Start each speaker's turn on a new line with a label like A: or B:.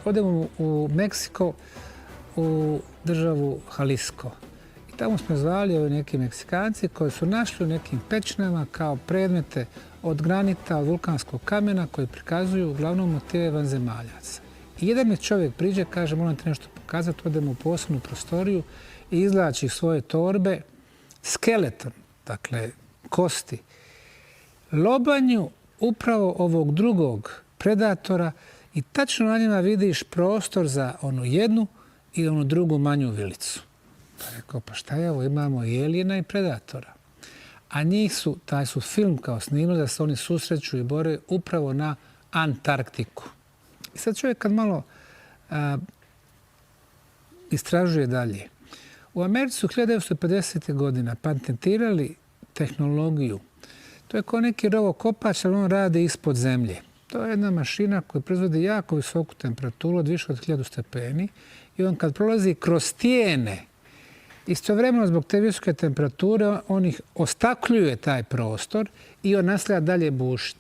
A: odemo u Meksiko, u državu Jalisco. I tamo smo zvali ovi neki Meksikanci koji su našli u nekim pećinama kao predmete od granita, od vulkanskog kamena koji prikazuju uglavnom motive vanzemaljaca. I jedan mi čovjek priđe, kaže, moram ti nešto pokazati, odemo u posebnu prostoriju i izvlači svoje torbe, skeleton, dakle kosti, lobanju upravo ovog drugog predatora i tačno na njima vidiš prostor za onu jednu i onu drugu manju vilicu. Pa rekao, pa šta je ovo, imamo i Elijena i predatora. A njih su, taj su film kao snimili da se oni susreću i bore upravo na Antarktiku. I sad čovjek kad malo istražuje dalje. U Americi su 1950. godina patentirali tehnologiju. To je kao neki rovokopač, ali on radi ispod zemlje. To je jedna mašina koja proizvodi jako visoku temperaturu, od više od 1000 stepeni. I on kad prolazi kroz tijene, istovremeno zbog te visoke temperature, on ih ostakljuje taj prostor i on nastavlja dalje bušiti.